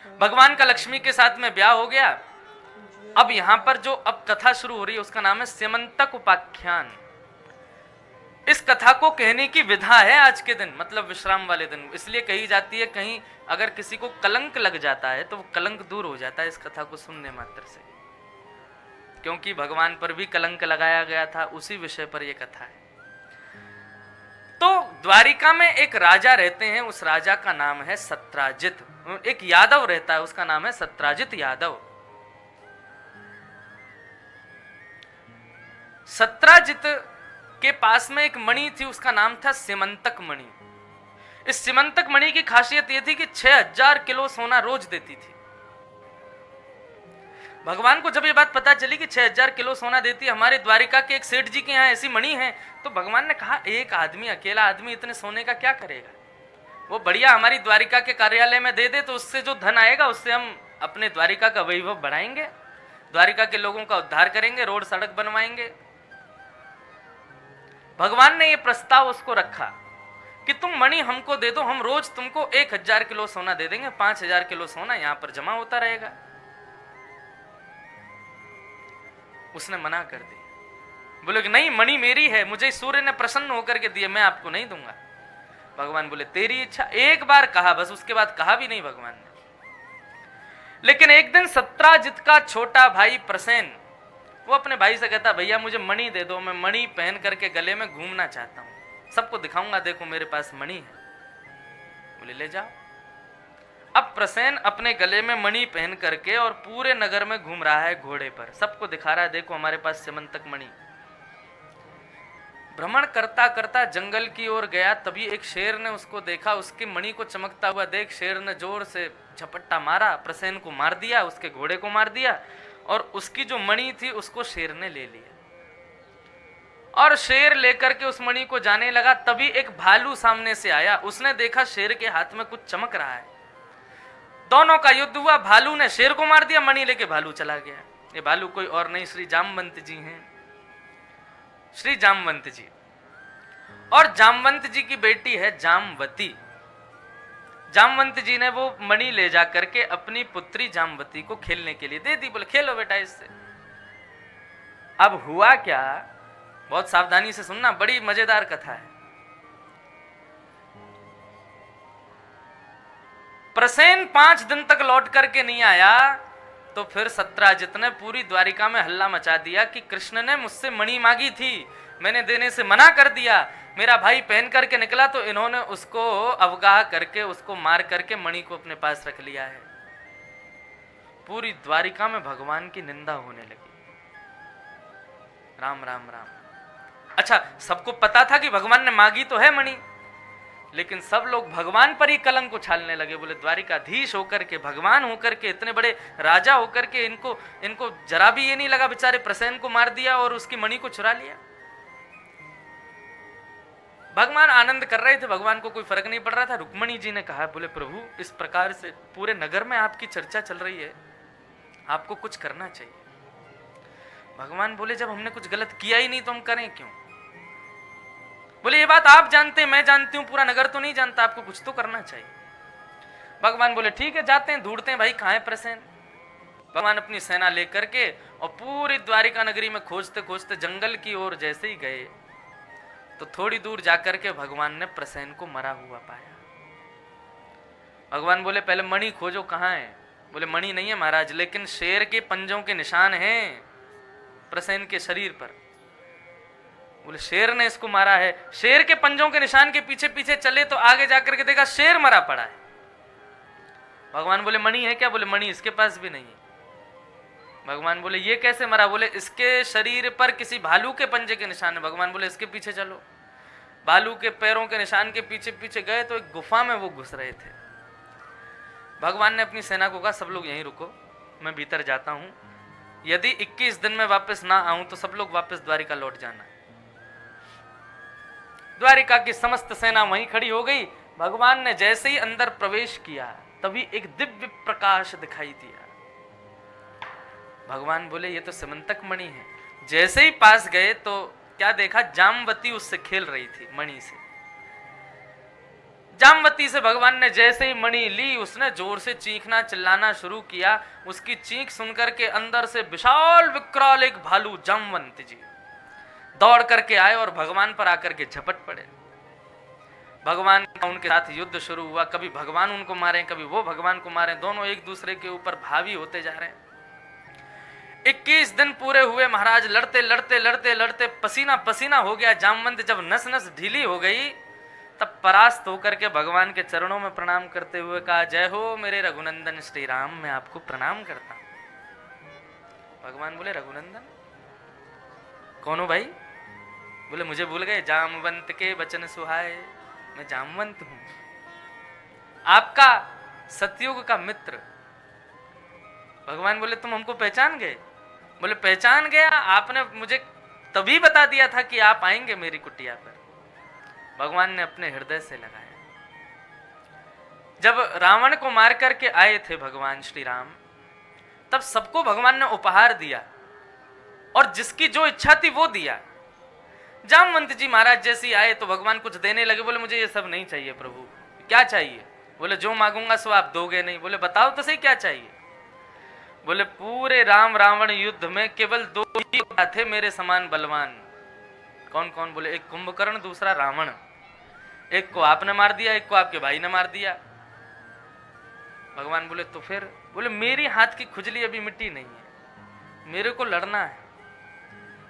भगवान का लक्ष्मी के साथ में ब्याह हो गया। अब यहां पर जो अब कथा शुरू हो रही है उसका नाम है स्यमंतक उपाख्यान। इस कथा को कहने की विधा है आज के दिन, मतलब विश्राम वाले दिन, इसलिए कही जाती है। कहीं अगर किसी को कलंक लग जाता है तो वो कलंक दूर हो जाता है इस कथा को सुनने मात्र से, क्योंकि भगवान पर भी कलंक लगाया गया था, उसी विषय पर यह कथा है। तो द्वारिका में एक राजा रहते हैं, उस राजा का नाम है सत्राजित। एक यादव रहता है, उसका नाम है सत्राजित यादव। सत्राजित के पास में एक मणि थी, उसका नाम था सिमंतक मणि। इस सिमंतक मणि की खासियत यह थी कि 6000 किलो सोना रोज देती थी। भगवान को जब ये बात पता चली कि 6000 किलो सोना देती है, हमारे द्वारिका के एक सेठ जी के यहाँ ऐसी मणि है, तो भगवान ने कहा एक आदमी, अकेला आदमी इतने सोने का क्या करेगा, वो बढ़िया हमारी द्वारिका के कार्यालय में दे दे, तो उससे जो धन आएगा उससे हम अपने द्वारिका का वैभव बढ़ाएंगे, द्वारिका के लोगों का उद्धार करेंगे, रोड सड़क बनवाएंगे। भगवान ने ये प्रस्ताव उसको रखा कि तुम मणि हमको दे दो, हम रोज तुमको 1000 किलो सोना दे देंगे, 5000 किलो सोना यहां पर जमा होता रहेगा। उसने मना कर दिया, बोले कि नहीं, मणि मेरी है, मुझे सूर्य ने प्रसन्न होकर के दिए, मैं आपको नहीं दूंगा। भगवान बोले तेरी इच्छा। एक बार कहा बस, उसके बाद कहा भी नहीं भगवान ने। लेकिन एक दिन सत्राजित का छोटा भाई प्रसेन, वो अपने भाई से कहता, भैया मुझे मणि दे दो, मैं मणि पहन करके गले में घूमना चाहता हूं, सबको दिखाऊंगा, देखो मेरे पास मणि है। बोले ले जाओ। अब प्रसेन अपने गले में मणि पहन करके और पूरे नगर में घूम रहा है घोड़े पर, सबको दिखा रहा है, देखो हमारे पास सिमंतक मणि। भ्रमण करता करता जंगल की ओर गया, तभी एक शेर ने उसको देखा, उसकी मणि को चमकता हुआ देख शेर ने जोर से झपट्टा मारा, प्रसेन को मार दिया, उसके घोड़े को मार दिया, और उसकी जो मणि थी उसको शेर ने ले लिया। और शेर लेकर के उस मणि को जाने लगा, तभी एक भालू सामने से आया, उसने देखा शेर के हाथ में कुछ चमक रहा है, दोनों का युद्ध हुआ, भालू ने शेर को मार दिया, मणि लेके भालू चला गया। ये भालू कोई और नहीं, श्री जामवंत जी हैं, श्री जामवंत जी। और जामवंत जी की बेटी है जामवती। जामवंत जी ने वो मणि ले जा करके अपनी पुत्री जामवती को खेलने के लिए दे दी, बोले खेलो बेटा इससे। अब हुआ क्या, बहुत सावधानी से सुनना, बड़ी मजेदार कथा है। प्रसेन 5 दिन तक लौट करके नहीं आया, तो फिर सत्राजित ने पूरी द्वारिका में हल्ला मचा दिया कि कृष्ण ने मुझसे मणि मांगी थी, मैंने देने से मना कर दिया, मेरा भाई पहन करके निकला तो इन्होंने उसको अवगाह करके, उसको मार करके मणि को अपने पास रख लिया है। पूरी द्वारिका में भगवान की निंदा होने लगी। राम राम राम। अच्छा, सबको पता था कि भगवान ने मांगी तो है मणि, लेकिन सब लोग भगवान पर ही कलंक उछालने लगे। बोले द्वारिकाधीश होकर के, भगवान होकर के, इतने बड़े राजा होकर के इनको जरा भी ये नहीं लगा, बेचारे प्रसेन को मार दिया और उसकी मणि को चुरा लिया। भगवान आनंद कर रहे थे, भगवान को कोई फर्क नहीं पड़ रहा था। रुक्मणी जी ने कहा, बोले प्रभु इस प्रकार से पूरे नगर में आपकी चर्चा चल रही है, आपको कुछ करना चाहिए। भगवान बोले जब हमने कुछ गलत किया ही नहीं तो हम करें क्यों। बोले ये बात आप जानते हैं, मैं जानती हूं, पूरा नगर तो नहीं जानता, आपको कुछ तो करना चाहिए। भगवान बोले ठीक है, जाते हैं, ढूंढते हैं भाई कहां है प्रसेन। भगवान अपनी सेना लेकर के और पूरी द्वारिका नगरी में खोजते खोजते जंगल की ओर जैसे ही गए, तो थोड़ी दूर जाकर के भगवान ने प्रसेन को मरा हुआ पाया। भगवान बोले पहले मणि खोजो, कहां है। बोले मणि नहीं है महाराज, लेकिन शेर के पंजों के निशान हैं प्रसेन के शरीर पर। बोले शेर ने इसको मारा है। शेर के पंजों के निशान के पीछे पीछे चले तो आगे जाकर के देखा शेर मरा पड़ा है। भगवान बोले मणि है क्या। बोले मणि इसके पास भी नहीं है। भगवान बोले ये कैसे मरा। बोले इसके शरीर पर किसी भालू के पंजे के निशान है। भगवान बोले इसके पीछे चलो। भालू के पैरों के निशान के पीछे पीछे गए तो एक गुफा में वो घुस रहे थे। भगवान ने अपनी सेना को कहा सब लोग यहीं रुको, मैं भीतर जाता हूं, यदि 21 दिन में वापस ना आऊं तो सब लोग वापस द्वारिका लौट जाना। द्वारिका की समस्त सेना वहीं खड़ी हो गई। भगवान ने जैसे ही अंदर प्रवेश किया तभी एक दिव्य प्रकाश दिखाई दिया। भगवान बोले ये तो सिमंतक मणि है। जैसे ही पास गए तो क्या देखा, जामवती उससे खेल रही थी मणि से। जामवती से भगवान ने जैसे ही मणि ली, उसने जोर से चीखना चिल्लाना शुरू किया। उसकी चीख सुनकर के अंदर से विशाल विकराल एक भालू जामवंत जी दौड़ करके आए और भगवान पर आकर के झपट पड़े। भगवान का उनके साथ युद्ध शुरू हुआ। कभी भगवान उनको मारे, कभी वो भगवान को मारे। दोनों एक दूसरे के ऊपर भावी होते जा रहे हैं। 21 दिन पूरे हुए महाराज, लड़ते लड़ते लड़ते लड़ते पसीना पसीना हो गया जामवंत। जब नस नस ढीली हो गई तब परास्त होकर के भगवान के चरणों में प्रणाम करते हुए कहा, जय हो मेरे रघुनंदन श्री राम, मैं आपको प्रणाम करता हूं। भगवान बोले, रघुनंदन कौन हो भाई? बोले, मुझे भूल गए? जामवंत के वचन सुहाए, मैं जामवंत हूं, आपका सतयुग का मित्र। भगवान बोले, तुम हमको पहचान गए? बोले, पहचान गया, आपने मुझे तभी बता दिया था कि आप आएंगे मेरी कुटिया पर। भगवान ने अपने हृदय से लगाया। जब रावण को मार करके आए थे भगवान श्री राम, तब सबको भगवान ने उपहार दिया और जिसकी जो इच्छा थी वो दिया। जामवंत जी महाराज जैसे आए तो भगवान कुछ देने लगे। बोले, मुझे ये सब नहीं चाहिए प्रभु। क्या चाहिए? बोले, जो मांगूंगा सो आप दोगे नहीं। बोले, बताओ तो सही क्या चाहिए? बोले, पूरे राम रावण युद्ध में केवल 2 ही थे मेरे समान बलवान। कौन कौन? बोले, एक कुंभकर्ण, दूसरा रावण। एक को आपने मार दिया, एक को आपके भाई ने मार दिया। भगवान बोले, तो फिर? बोले, मेरी हाथ की खुजली अभी मिट्टी नहीं है, मेरे को लड़ना है।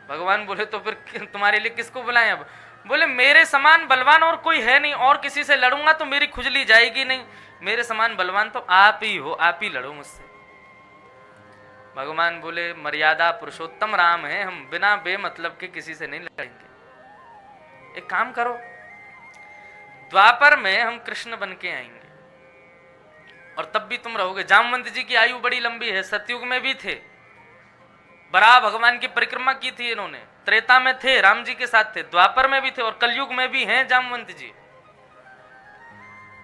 भगवान बोले, तो फिर तुम्हारे लिए किसको बुलाएं अब? बोले, मेरे समान बलवान और कोई है नहीं, और किसी से लड़ूंगा तो मेरी खुजली जाएगी नहीं। मेरे समान बलवान तो आप ही हो, आप ही लड़ो मुझसे। भगवान बोले, मर्यादा पुरुषोत्तम राम है, हम बिना बेमतलब के किसी से नहीं लड़ेंगे। एक काम करो, द्वापर में हम कृष्ण बन के आएंगे और तब भी तुम रहोगे। जामवंत जी की आयु बड़ी लंबी है, सतयुग में भी थे, बराह भगवान की परिक्रमा की थी इन्होंने, त्रेता में थे, राम जी के साथ थे, द्वापर में भी थे और कलयुग में भी हैं जामवंत जी।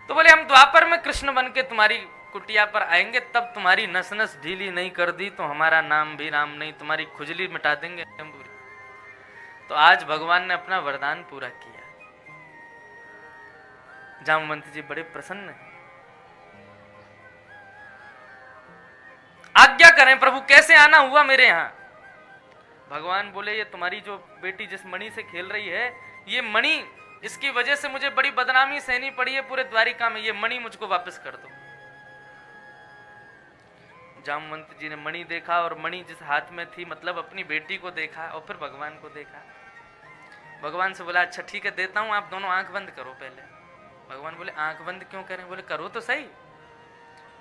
तो बोले, हम द्वापर में कृष्ण बन के तुम्हारी कुटिया पर आएंगे, तब तुम्हारी नस नस ढीली नहीं कर दी तो हमारा नाम भी राम नहीं, तुम्हारी खुजली मिटा देंगे हम पूरी। तो आज भगवान ने अपना वरदान पूरा किया। जामवंत जी बड़े प्रसन्न हैं। आज्ञा करें प्रभु, कैसे आना हुआ मेरे यहां? भगवान बोले, ये तुम्हारी जो बेटी जिस मणि से खेल रही है, ये मणि, इसकी वजह से मुझे बड़ी बदनामी सहनी पड़ी है पूरे द्वारिका में, ये मणि मुझको वापस कर दो। जामवंत जी ने मणि देखा और मणि जिस हाथ में थी, मतलब अपनी बेटी को देखा और फिर भगवान को देखा। भगवान से बोला, अच्छा ठीक है देता हूं, आप दोनों आंख बंद करो पहले। भगवान बोले, आंख बंद क्यों करें? बोले, करो तो सही।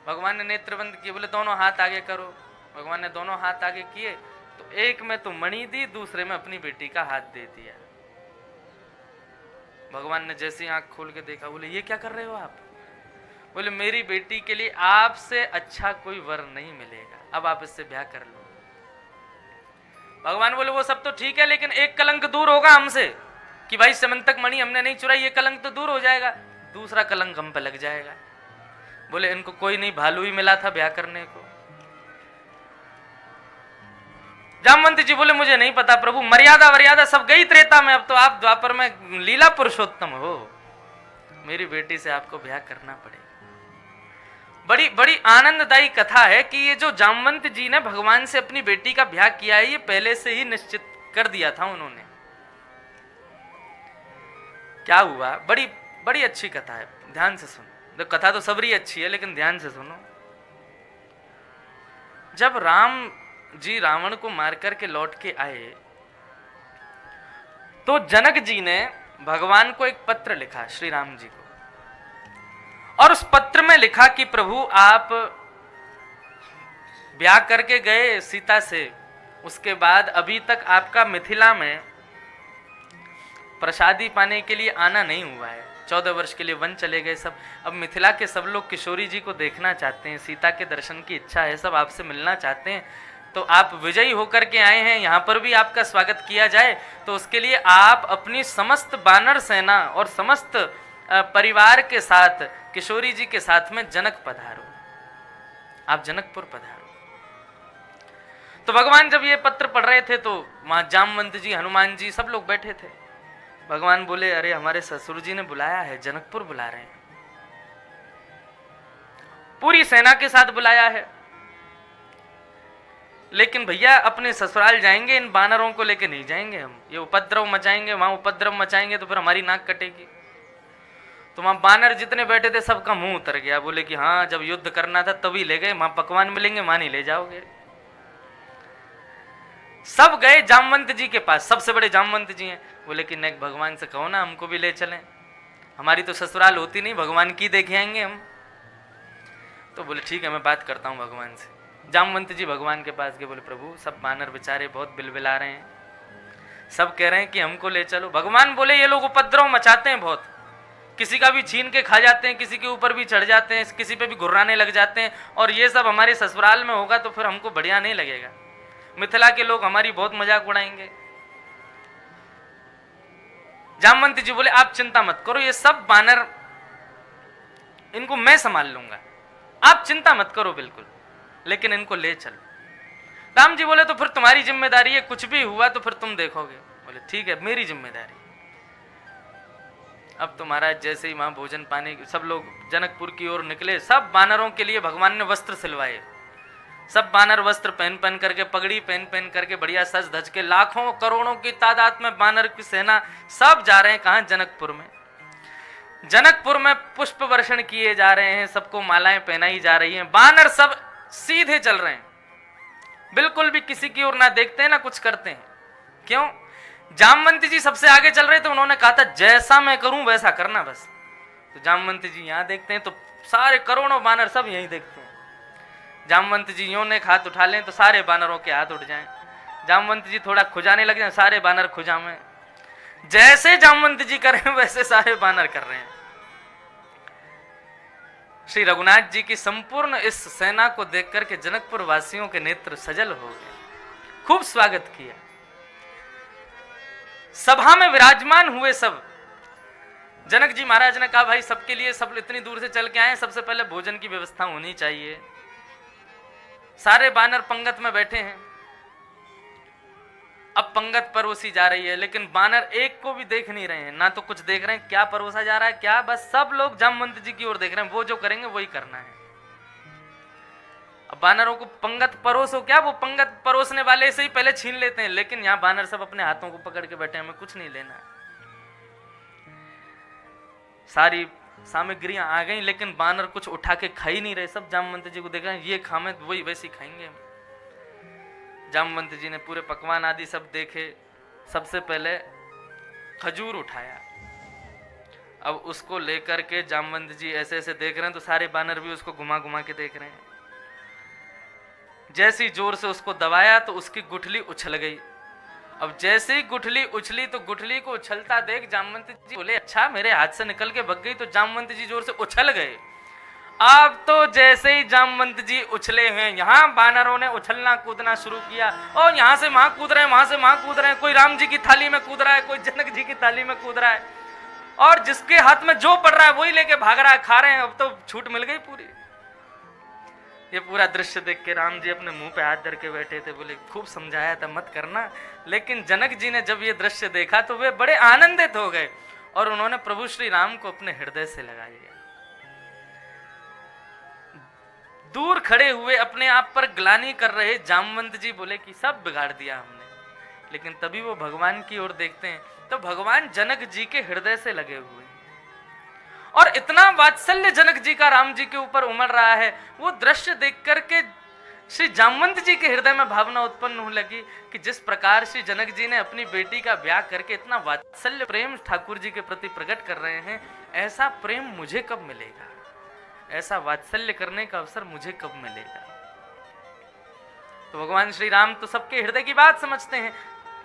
भगवान ने नेत्र बंद किए, बोले दोनों हाथ आगे करो। भगवान ने दोनों हाथ आगे किए तो एक में तो मणि दी, दूसरे में अपनी बेटी का हाथ दे दिया। भगवान ने जैसे ही आंख खोल के देखा, बोले, ये क्या कर रहे हो आप? बोले, मेरी बेटी के लिए आपसे अच्छा कोई वर नहीं मिलेगा, अब आप इससे ब्याह कर लो। भगवान बोले, वो सब तो ठीक है, लेकिन एक कलंक दूर होगा हमसे कि भाई समंतक मणि हमने नहीं चुराई, ये कलंक तो दूर हो जाएगा, दूसरा कलंक हम पे लग जाएगा। बोले, इनको कोई नहीं, भालू ही मिला था ब्याह करने को। जामवंत जी बोले, मुझे नहीं पता प्रभु, मर्यादा वर्यादा सब गई त्रेता में, अब तो आप द्वापर में लीला पुरुषोत्तम हो, मेरी बेटी से आपको ब्याह करना पड़ेगा। बड़ी बड़ी आनंददायी कथा है कि ये जो जामवंत जी ने भगवान से अपनी बेटी का ब्याह किया है, ये पहले से ही निश्चित कर दिया था उन्होंने। क्या हुआ? बड़ी बड़ी अच्छी कथा है, ध्यान से सुनो। तो कथा तो सबरी अच्छी है, लेकिन ध्यान से सुनो। जब राम जी रावण को मार करके लौट के आए तो जनक जी ने भगवान को एक पत्र लिखा, श्री राम जी को, और उस पत्र में लिखा कि प्रभु आप ब्याह करके गए सीता से, उसके बाद अभी तक आपका मिथिला में प्रसादी पाने के लिए आना नहीं हुआ है, 14 वर्ष के लिए वन चले गए सब। अब मिथिला के सब लोग किशोरी जी को देखना चाहते हैं, सीता के दर्शन की इच्छा है, सब आपसे मिलना चाहते हैं, तो आप विजयी होकर के आए हैं, यहाँ पर भी आपका स्वागत किया जाए, तो उसके लिए आप अपनी समस्त वानर सेना और समस्त परिवार के साथ किशोरी जी के साथ में जनक पधारो, आप जनकपुर पधारो। तो भगवान जब ये पत्र पढ़ रहे थे तो वहां जामवंत जी, हनुमान जी सब लोग बैठे थे। भगवान बोले, अरे हमारे ससुर जी ने बुलाया है, जनकपुर बुला रहे हैं। पूरी सेना के साथ बुलाया है, लेकिन भैया अपने ससुराल जाएंगे, इन बानरों को लेके नहीं जाएंगे हम। ये उपद्रव मचाएंगे, वहां उपद्रव मचाएंगे तो फिर हमारी नाक कटेगी। तो वहां बानर जितने बैठे थे सबका मुंह उतर गया। बोले कि हाँ, जब युद्ध करना था तभी ले गए, वहां पकवान मिलेंगे, वहां नहीं ले जाओगे। सब गए जामवंत जी के पास, सबसे बड़े जामवंत जी हैं। बोले कि नहीं, भगवान से कहो ना हमको भी ले चलें, हमारी तो ससुराल होती नहीं, भगवान की देखे आएंगे हम। तो बोले ठीक है, मैं बात करता हूँ भगवान से। जामवंत जी भगवान के पास गए। बोले प्रभु, सब बानर बेचारे बहुत बिलबिला रहे हैं, सब कह रहे हैं कि हमको ले चलो। भगवान बोले ये लोग उपद्रव मचाते हैं बहुत, किसी का भी छीन के खा जाते हैं, किसी के ऊपर भी चढ़ जाते हैं, किसी पे भी घुर्राने लग जाते हैं, और ये सब हमारे ससुराल में होगा तो फिर हमको बढ़िया नहीं लगेगा। मिथिला के लोग हमारी बहुत मजाक उड़ाएंगे। जामवंत जी बोले आप चिंता मत करो, ये सब बानर इनको मैं संभाल लूंगा, आप चिंता मत करो बिल्कुल, लेकिन इनको ले चलो। राम जी बोले तो फिर तुम्हारी जिम्मेदारी है, कुछ भी हुआ तो फिर तुम देखोगे। बोले ठीक है, मेरी जिम्मेदारी। अब तो महाराज जैसे ही वहां भोजन पानी, सब लोग जनकपुर की ओर निकले। सब बानरों के लिए भगवान ने वस्त्र सिलवाए। सब बानर वस्त्र पहन पहन करके, पगड़ी पहन पहन करके, बढ़िया सज धज के, लाखों करोड़ों की तादाद में बानर की सेना सब जा रहे हैं। कहां? जनकपुर में। जनकपुर में पुष्प वर्षण किए जा रहे हैं, सबको मालाएं पहनाई जा रही हैं। बानर सब सीधे चल रहे हैं, बिल्कुल भी किसी की ओर ना देखते हैं ना कुछ करते हैं। क्यों? जामवंत जी सबसे आगे चल रहे थे, उन्होंने कहा था जैसा मैं करूं वैसा करना बस। तो जामवंत जी यहां देखते हैं तो सारे करोड़ों बानर सब यहीं देखते हैं। जामवंत जी यूं ने हाथ उठा लें तो सारे बानरों के हाथ उठ जाएं। जामवंत जी थोड़ा खुजाने लग जाए, सारे बानर खुजावें। जैसे जामवंत जी कर रहे हैं वैसे सारे बानर कर रहे हैं। श्री रघुनाथ जी की संपूर्ण इस सेना को देख करके जनकपुर वासियों के नेत्र सजल हो गए, खूब स्वागत किया। सभा में विराजमान हुए सब। जनक जी महाराज ने कहा भाई सबके लिए, सब इतनी दूर से चल के आए, सबसे पहले भोजन की व्यवस्था होनी चाहिए। सारे बानर पंगत में बैठे हैं, अब पंगत परोसी जा रही है, लेकिन बानर एक को भी देख नहीं रहे हैं, ना तो कुछ देख रहे हैं क्या परोसा जा रहा है क्या, बस सब लोग जामवंत जी की ओर देख रहे हैं, वो जो करेंगे वही करना है। अब बानरों को पंगत परोसो क्या, वो पंगत परोसने वाले से ही पहले छीन लेते हैं, लेकिन यहाँ बानर सब अपने हाथों को पकड़ के बैठे हैं, हमें कुछ नहीं लेना है। सारी सामग्रियां आ गई, लेकिन बानर कुछ उठा के खा ही नहीं रहे। सब जामवंत जी को देख रहे हैं, ये खामे तो वही वैसे खाएंगे। जामवंत जी ने पूरे पकवान आदि सब देखे। सबसे पहले खजूर उठाया, अब उसको लेकर के जामवंत जी ऐसे ऐसे देख रहे हैं तो सारे बानर भी उसको घुमा घुमा के देख रहे हैं। जैसी जोर से उसको दबाया तो उसकी गुठली उछल गई। अब जैसे ही गुठली उछली तो गुठली को उछलता देख जामवंत जी बोले अच्छा मेरे हाथ से निकल के भग गई, तो जामवंत जी जोर से उछल गए। अब तो जैसे ही जामवंत जी उछले हैं, यहाँ बानरों ने उछलना कूदना शुरू किया, और यहाँ से वहां कूद रहे हैं, वहां से वहां कूद रहे हैं। कोई राम जी की थाली में कूद रहा है, कोई जनक जी की थाली में कूद रहा है, और जिसके हाथ में जो पड़ रहा है वही लेके भाग रहा है, खा रहे हैं। अब तो छूट मिल गई पूरी। ये पूरा दृश्य देख के राम जी अपने मुंह पे हाथ धर के बैठे थे, बोले खूब समझाया था मत करना, लेकिन जनक जी ने जब ये दृश्य देखा तो वे बड़े आनंदित हो गए और उन्होंने प्रभु श्री राम को अपने हृदय से लगा लिया। दूर खड़े हुए अपने आप पर ग्लानि कर रहे जामवंत जी बोले कि सब बिगाड़ दिया हमने, लेकिन तभी वो भगवान की ओर देखते हैं तो भगवान जनक जी के हृदय से लगे हुए हैं, और इतना वात्सल्य जनक जी का राम जी के ऊपर उमड़ रहा है। वो दृश्य देख करके श्री जामवंत जी के हृदय में भावना उत्पन्न होने लगी कि जिस प्रकार श्री जनक जी ने अपनी बेटी का ब्याह करके इतना वात्सल्य प्रेम ठाकुर जी के प्रति प्रकट कर रहे हैं, ऐसा प्रेम मुझे कब मिलेगा, ऐसा वात्सल्य करने का अवसर मुझे कब मिलेगा। तो भगवान श्री राम तो सबके हृदय की बात समझते हैं।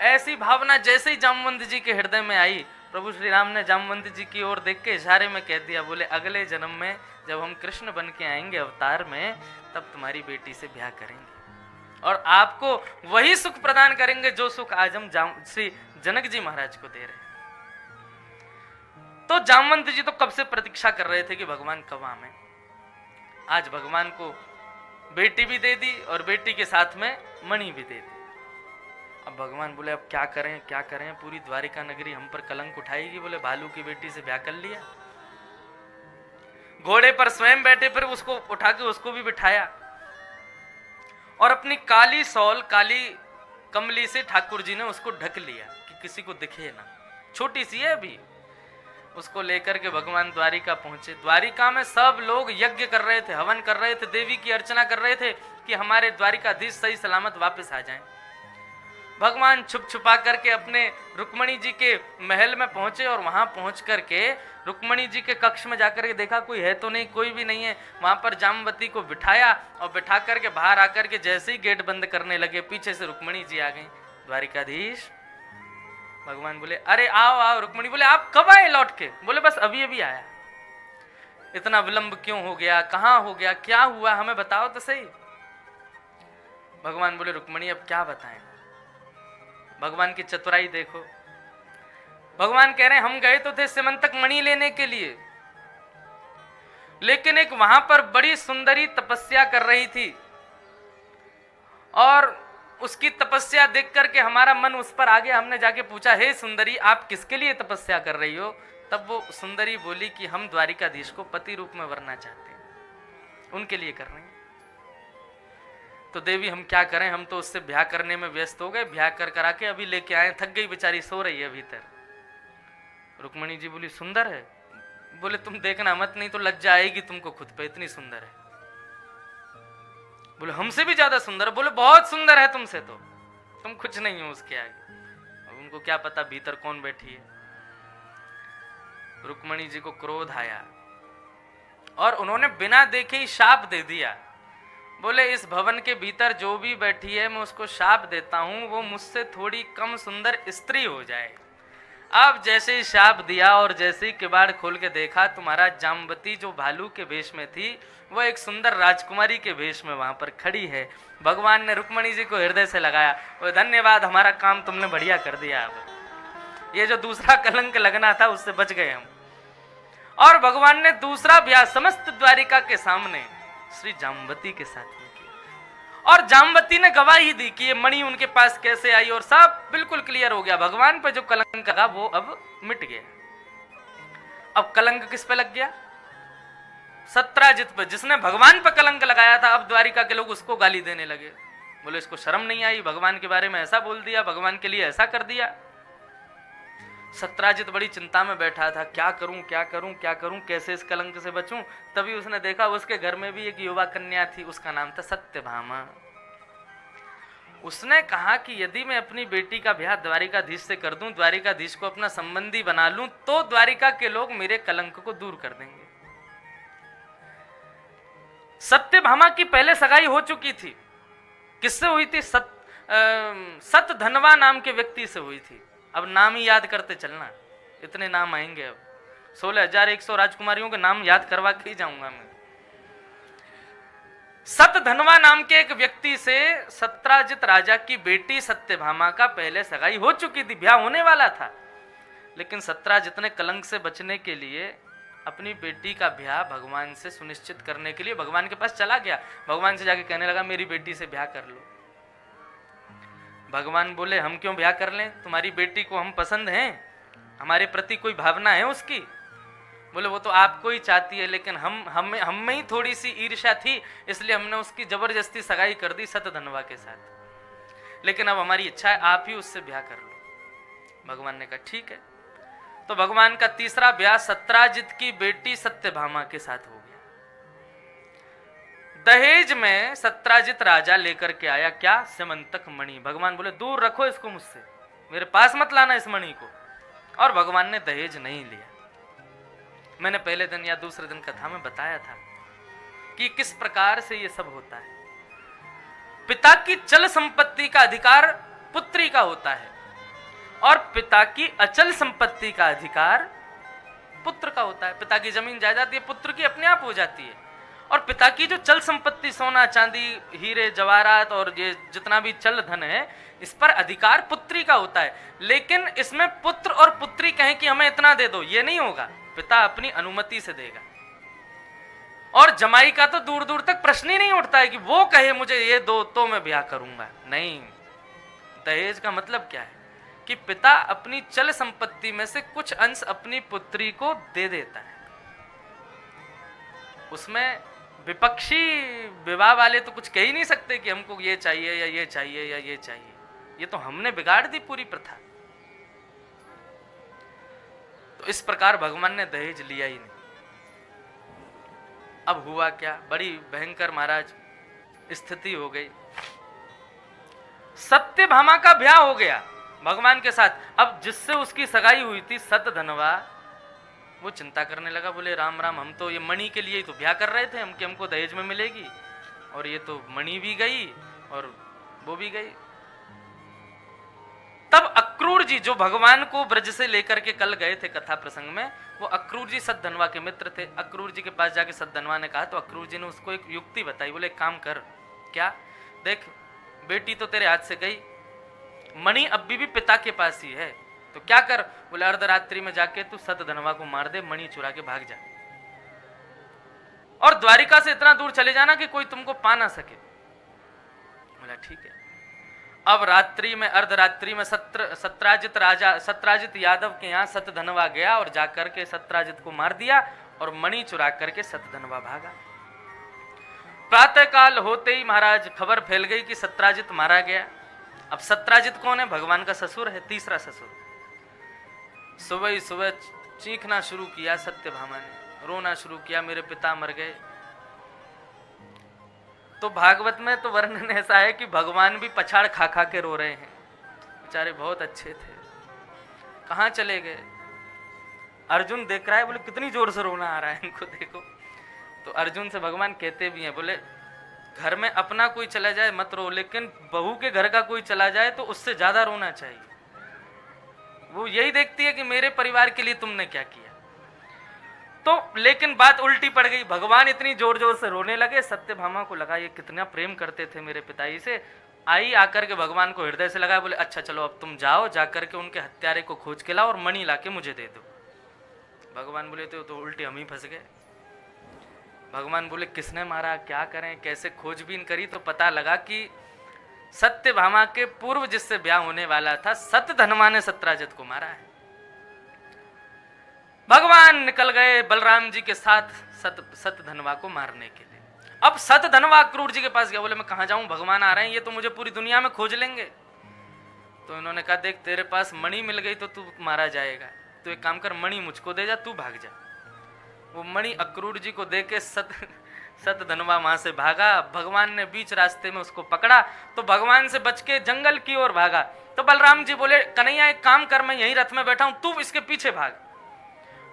ऐसी भावना जैसे ही जामवंत जी के हृदय में आई, प्रभु श्री राम ने जामवंत जी की ओर देख के इशारे में कह दिया, बोले अगले जन्म में जब हम कृष्ण बन के आएंगे अवतार में, तब तुम्हारी बेटी से ब्याह करेंगे और आपको वही सुख प्रदान करेंगे जो सुख आज हम श्री जनक जी महाराज को दे रहे हैं। तो जामवंत जी तो कब से प्रतीक्षा कर रहे थे कि भगवान कब आए। आज भगवान को बेटी भी दे दी और बेटी के साथ में मणि भी दे दी। अब भगवान बोले अब क्या करें क्या करें, पूरी द्वारिका नगरी हम पर कलंक उठाएगी। बोले भालू की बेटी से ब्याह कर लिया। घोड़े पर स्वयं बैठे, फिर उसको उठा के उसको भी बिठाया और अपनी काली सौल, काली कमली से ठाकुर जी ने उसको ढक लिया कि किसी को दिखे ना, छोटी सी है अभी। उसको लेकर के भगवान द्वारिका पहुंचे। द्वारिका में सब लोग यज्ञ कर रहे थे, हवन कर रहे थे, देवी की अर्चना कर रहे थे कि हमारे द्वारिकाधीश सही सलामत वापस आ जाएं। भगवान छुप छुपा करके अपने रुक्मणी जी के महल में पहुंचे और वहां पहुंच करके रुक्मणी जी के कक्ष में जाकर के देखा कोई है तो नहीं, कोई भी नहीं है। वहां पर जामवती को बिठाया और बिठा करके बाहर आकर के जैसे ही गेट बंद करने लगे, पीछे से रुक्मणी जी आ गई। द्वारिकाधीश, भगवान बोले अरे आओ आओ। रुक्मणी बोले आप कब आए लौट के? बोले बस अभी अभी आया। इतना विलंब क्यों हो गया, कहाँ हो गया, क्या हुआ, हमें बताओ तो सही। भगवान बोले रुक्मणी अब क्या बताएं। भगवान की चतुराई देखो। भगवान कह रहे हैं हम गए तो थे सिमंतक मणि लेने के लिए, लेकिन एक वहां पर बड़ी सुंदरी तपस्या कर रही थी और उसकी तपस्या देख करके हमारा मन उस पर आ गया। हमने जाके पूछा हे सुंदरी आप किसके लिए तपस्या कर रही हो? तब वो सुंदरी बोली कि हम द्वारिकाधीश को पति रूप में वरना चाहते हैं, उनके लिए कर रहे हैं। तो देवी हम क्या करें, हम तो उससे ब्याह करने में व्यस्त हो गए, ब्याह कर करा के अभी लेके आए, थक गई बेचारी, सो रही है भीतर। रुक्मणी जी बोली सुंदर है? बोले तुम देखना मत, नहीं तो लज्जा आएगी तुमको खुद पे, इतनी सुंदर है। बोले हमसे भी ज्यादा सुंदर? बोले बहुत सुंदर है तुमसे, तो तुम कुछ नहीं हो उसके आगे। अब उनको क्या पता भीतर कौन बैठी है। रुक्मणी जी को क्रोध आया और उन्होंने बिना देखे ही शाप दे दिया। बोले इस भवन के भीतर जो भी बैठी है मैं उसको शाप देता हूं वो मुझसे थोड़ी कम सुंदर स्त्री हो जाए। अब जैसे ही शाप दिया और जैसे ही किवाड़ खोल के देखा, तुम्हारा जामवती जो भालू के वेश में थी वो एक सुंदर राजकुमारी के वेश में वहां पर खड़ी है। भगवान ने रुक्मणी जी को हृदय से लगाया, वो धन्यवाद हमारा काम तुमने बढ़िया कर दिया। अब ये जो दूसरा कलंक लगना था उससे बच गए हम। और भगवान ने दूसरा ब्याह समस्त द्वारिका के सामने श्री जामवती के साथ में किया और जामवती ने गवाही दी कि ये मणि उनके पास कैसे आई और सब बिल्कुल क्लियर हो गया। भगवान पे जो कलंक लगा वो अब मिट गया। अब कलंक किस पे लग गया? सत्राजित पे, जिसने भगवान पे कलंक लगाया था। अब द्वारिका के लोग उसको गाली देने लगे। बोले इसको शर्म नहीं आई, भगवान के बारे में ऐसा बोल दिया, भगवान के लिए ऐसा कर दिया। सत्राजित बड़ी चिंता में बैठा था, क्या करूं क्या करूं क्या करूं, कैसे इस कलंक से बचूं। तभी उसने देखा उसके घर में भी एक युवा कन्या थी, उसका नाम था सत्यभामा। उसने कहा कि यदि मैं अपनी बेटी का ब्याह द्वारिकाधीश से कर दूं, द्वारिकाधीश को अपना संबंधी बना लूं, तो द्वारिका के लोग मेरे कलंक को दूर कर देंगे। सत्यभामा की पहले सगाई हो चुकी थी। किससे हुई थी? सतधनवा नाम के व्यक्ति से हुई थी। अब नाम ही याद करते चलना, इतने नाम आएंगे। अब 16,100 राजकुमारियों के नाम याद करवा के ही जाऊंगा मैं। सतधनवा नाम के एक व्यक्ति से सत्राजित राजा की बेटी सत्यभामा का पहले सगाई हो चुकी थी, ब्याह होने वाला था। लेकिन सत्राजित ने कलंक से बचने के लिए अपनी बेटी का ब्याह भगवान से सुनिश्चित करने के लिए भगवान के पास चला गया। भगवान से जाके कहने लगा मेरी बेटी से ब्याह कर लो। भगवान बोले हम क्यों ब्याह कर लें, तुम्हारी बेटी को हम पसंद हैं, हमारे प्रति कोई भावना है उसकी? बोले वो तो आपको ही चाहती है, लेकिन हम में ही थोड़ी सी ईर्ष्या थी, इसलिए हमने उसकी जबरदस्ती सगाई कर दी सतधनवा के साथ। लेकिन अब हमारी इच्छा है आप ही उससे ब्याह कर लो। भगवान ने कहा ठीक है। तो भगवान का तीसरा ब्याह सत्राजित की बेटी सत्यभामा के साथ हो गया। दहेज में सत्राजित राजा लेकर के आया क्या? सिमंतक मणि। भगवान बोले दूर रखो इसको मुझसे, मेरे पास मत लाना इस मणि को। और भगवान ने दहेज नहीं लिया। मैंने पहले दिन या दूसरे दिन कथा में बताया था कि किस प्रकार से ये सब होता है। पिता की चल संपत्ति का अधिकार पुत्री का होता है और पिता की अचल संपत्ति का अधिकार पुत्र का होता है। पिता की जमीन जायदाद ये पुत्र की अपने आप हो जाती है, और पिता की जो चल संपत्ति सोना चांदी हीरे जवाहरात और ये जितना भी चल धन है, इस पर अधिकार पुत्री का होता है। लेकिन इसमें पुत्र और पुत्री कहें कि हमें इतना दे दो, ये नहीं होगा, पिता अपनी अनुमति से देगा। और जमाई का तो दूर दूर तक प्रश्न ही नहीं उठता है कि वो कहे मुझे ये दो तो मैं ब्याह करूंगा। नहीं, दहेज का मतलब क्या है कि पिता अपनी चल संपत्ति में से कुछ अंश अपनी पुत्री को दे देता है। उसमें विपक्षी विवाह वाले तो कुछ कह ही नहीं सकते कि हमको ये चाहिए या ये चाहिए या ये चाहिए। ये तो हमने बिगाड़ दी पूरी प्रथा। तो इस प्रकार भगवान ने दहेज लिया ही नहीं। अब हुआ क्या, बड़ी भयंकर महाराज स्थिति हो गई। सत्यभामा का ब्याह हो गया भगवान के साथ। अब जिससे उसकी सगाई हुई थी सतधनवा, वो चिंता करने लगा, बोले राम राम, हम तो ये मणि के लिए ही तो ब्याह कर रहे थे, हमको दहेज में मिलेगी, और ये तो मणि भी गई और वो भी गई। तब अक्रूर जी जो भगवान को ब्रज से लेकर के कल गए थे कथा प्रसंग में, वो अक्रूर जी सतधनवा के मित्र थे। अक्रूर जी के पास जाके सतधनवा ने कहा, तो अक्रूर जी ने उसको एक युक्ति बताई। बोले काम कर, क्या, देख बेटी तो तेरे हाथ से गई, मणि अब भी पिता के पास ही है, तो क्या कर। बोले अर्धरात्रि में जाके तू सतधनवा को मार दे, मणि चुरा के भाग जा, और द्वारिका से इतना दूर चले जाना कि कोई तुमको पा ना सके। बोला ठीक है। अब रात्रि में, अर्धरात्रि में सत्राजित राजा, सत्राजित यादव के यहाँ सतधनवा गया और जाकर के सत्राजित को मार दिया और मणि चुरा करके सतधनवा भागा। प्रातः काल होते ही महाराज खबर फैल गई कि सत्राजित मारा गया। अब सत्राजित कौन है? भगवान का ससुर है, तीसरा ससुर। सुबह ही सुबह चीखना शुरू किया सत्यभामा ने, रोना शुरू किया, मेरे पिता मर गए। तो भागवत में तो वर्णन ऐसा है कि भगवान भी पछाड़ खा खा के रो रहे हैं, बेचारे बहुत अच्छे थे, कहाँ चले गए। अर्जुन देख रहा है, बोले कितनी जोर से रोना आ रहा है इनको, देखो। तो अर्जुन से भगवान कहते भी हैं, बोले घर में अपना कोई चला जाए मत रो, लेकिन बहू के घर का कोई चला जाए तो उससे ज्यादा रोना चाहिए। वो यही देखती है कि मेरे परिवार के लिए तुमने क्या किया। तो लेकिन बात उल्टी पड़ गई, भगवान इतनी जोर जोर से रोने लगे, सत्यभामा को लगा ये कितना प्रेम करते थे मेरे पिताजी से। आई आकर के भगवान को हृदय से लगा, बोले अच्छा चलो अब तुम जाओ, जाकर के उनके हत्यारे को खोज के लाओ और मणि लाके मुझे दे दो। भगवान बोले तो उल्टे हम ही फंस गए। भगवान बोले किसने मारा, क्या करें, कैसे खोजबीन करी, तो पता लगा कि सत्यभामा के पूर्व जिससे ब्याह होने वाला था सतधनवा ने सत्राजित को मारा है। भगवान निकल गए बलराम जी के साथ सतधनवा को मारने के लिए। अब सतधनवा अक्रूर जी के पास गया, बोले मैं कहां जाऊं, भगवान आ रहे हैं, ये तो मुझे पूरी दुनिया में खोज लेंगे। तो इन्होंने कहा देख तेरे पास मणि मिल गई तो तू मारा जाएगा, तो एक काम कर मणि मुझको दे जा, तू भाग जा। वो मणि अक्रूर जी को दे के सतधनवा वहां से भागा। भगवान ने बीच रास्ते में उसको पकड़ा तो भगवान से बच के जंगल की ओर भागा। तो बलराम जी बोले कन्हैया एक काम कर, मैं यही रथ में बैठा हूं, तू इसके पीछे भाग।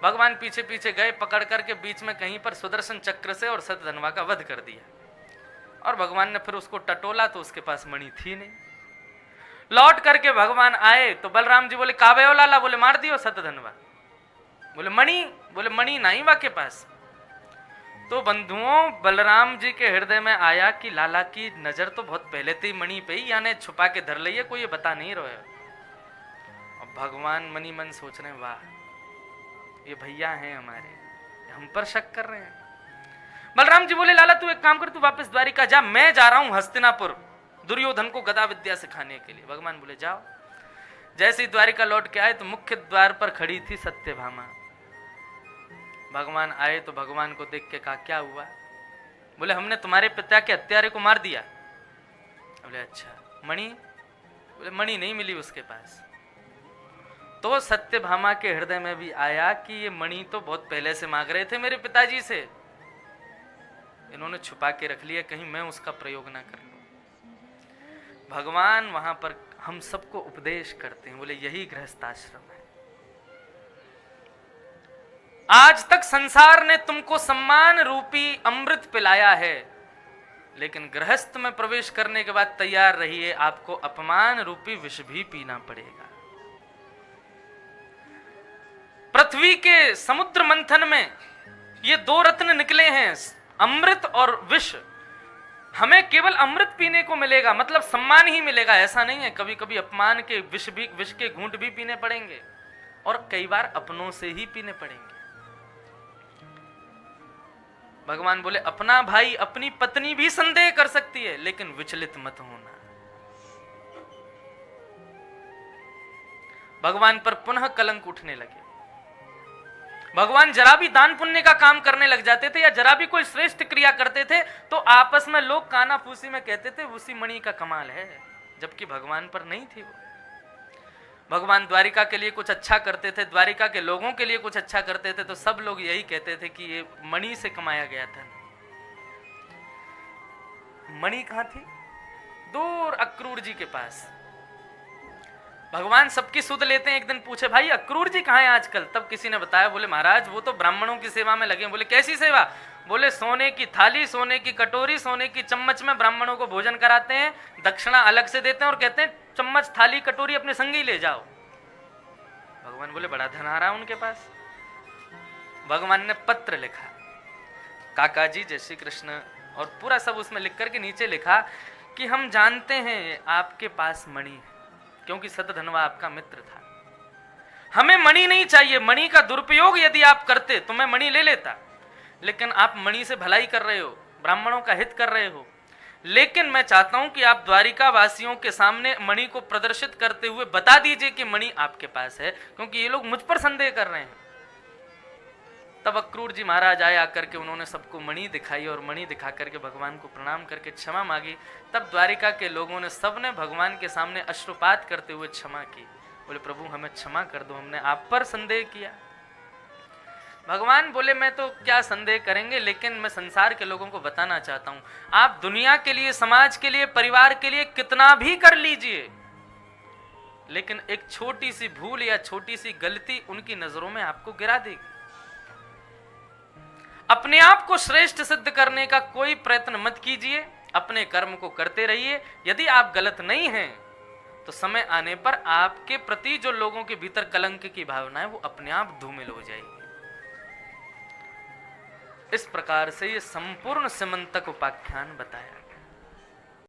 भगवान पीछे पीछे गए, पकड़ करके बीच में कहीं पर सुदर्शन चक्र से और सतधनवा का वध कर दिया। और भगवान ने फिर उसको टटोला तो उसके पास मणि थी नहीं। लौट करके भगवान आए तो बलराम जी बोले काबे हो लाला, बोले मार दियो सतधनवा। बोले मणि, बोले मणि नहीं वा के पास। तो बंधुओं बलराम जी के हृदय में आया कि लाला की नजर तो बहुत पहले थी मणि पे ही, यानी छुपा के धर लिये, कोई ये बता नहीं रहे। और भगवान मनी मन सोच रहे वाह ये भैया हैं हमारे, हम पर शक कर रहे हैं। बलराम जी बोले लाला तू एक काम कर, तू वापस द्वारिका जा, मैं जा रहा हूं हस्तिनापुर दुर्योधन को गदा विद्या सिखाने के लिए। भगवान बोले जाओ। जैसे ही द्वारिका लौट के आए तो मुख्य द्वार पर खड़ी थी सत्यभामा। भगवान आए तो भगवान को देख के कहा क्या हुआ? बोले हमने तुम्हारे पिता के हत्यारे को मार दिया। बोले अच्छा मणि? बोले मणि नहीं मिली उसके पास। तो सत्यभामा के हृदय में भी आया कि ये मणि तो बहुत पहले से मांग रहे थे मेरे पिताजी से, इन्होंने छुपा के रख लिया, कहीं मैं उसका प्रयोग ना कर लूं। भगवान वहां पर हम सबको उपदेश करते हैं, बोले यही गृहस्थाश्रम है। आज तक संसार ने तुमको सम्मान रूपी अमृत पिलाया है, लेकिन गृहस्थ में प्रवेश करने के बाद तैयार रहिए, आपको अपमान रूपी विष भी पीना पड़ेगा। पृथ्वी के समुद्र मंथन में ये दो रत्न निकले हैं, अमृत और विष। हमें केवल अमृत पीने को मिलेगा, मतलब सम्मान ही मिलेगा, ऐसा नहीं है। कभी कभी अपमान के विष के घूंट भी पीने पड़ेंगे, और कई बार अपनों से ही पीने पड़ेंगे। भगवान बोले अपना भाई अपनी पत्नी भी संदेह कर सकती है, लेकिन विचलित मत होना। भगवान पर पुनः कलंक उठने लगे। भगवान जरा भी दान पुण्य का काम करने लग जाते थे या जरा भी कोई श्रेष्ठ क्रिया करते थे तो आपस में लोग कानाफूसी में कहते थे उसी मणि का कमाल है, जबकि भगवान पर नहीं थी वो। भगवान द्वारिका के लिए कुछ अच्छा करते थे, द्वारिका के लोगों के लिए कुछ अच्छा करते थे, तो सब लोग यही कहते थे कि ये मणि से कमाया गया था। मणि कहां थी? दूर अक्रूर जी के पास। भगवान सबकी सुध लेते हैं। एक दिन पूछे, भाई अक्रूर जी कहाँ हैं आजकल? तब किसी ने बताया, बोले महाराज वो तो ब्राह्मणों की सेवा में लगे। बोले कैसी सेवा? बोले सोने की थाली, सोने की कटोरी, सोने की चम्मच में ब्राह्मणों को भोजन कराते हैं, दक्षिणा अलग से देते हैं और कहते हैं चम्मच थाली कटोरी अपने संग ही ले जाओ। भगवान बोले बड़ा धन आ रहा उनके पास। भगवान ने पत्र लिखा, काका जी जय श्री कृष्ण, और पूरा सब उसमें लिख करके नीचे लिखा कि हम जानते हैं आपके पास मणि है, क्योंकि सतधनवा आपका मित्र था। हमें मणि नहीं चाहिए, मणि का दुरुपयोग यदि आप करते तो मैं मणि ले लेता, लेकिन आप मणि से भलाई कर रहे हो, ब्राह्मणों का हित कर रहे हो। लेकिन मैं चाहता हूं कि आप द्वारिका वासियों के सामने मणि को प्रदर्शित करते हुए बता दीजिए कि मणि आपके पास है, क्योंकि ये लोग मुझ पर संदेह कर रहे हैं। तब अक्रूर जी महाराज आए, आकर के उन्होंने सबको मणि दिखाई और मणि दिखा करके भगवान को प्रणाम करके क्षमा मांगी। तब द्वारिका के लोगों ने सबने भगवान के सामने अश्रुपात करते हुए क्षमा की। बोले प्रभु हमें क्षमा कर दो, हमने आप पर संदेह किया। भगवान बोले मैं तो क्या संदेह करेंगे, लेकिन मैं संसार के लोगों को बताना चाहता हूं, आप दुनिया के लिए, समाज के लिए, परिवार के लिए कितना भी कर लीजिए, लेकिन एक छोटी सी भूल या छोटी सी गलती उनकी नजरों में आपको गिरा देगी। अपने आप को श्रेष्ठ सिद्ध करने का कोई प्रयत्न मत कीजिए, अपने कर्म को करते रहिए। यदि आप गलत नहीं हैं तो समय आने पर आपके प्रति जो लोगों के भीतर कलंक की भावना है वो अपने आप धूमिल हो जाएगी। इस प्रकार से ये संपूर्ण सिमंतक उपाख्यान बताया।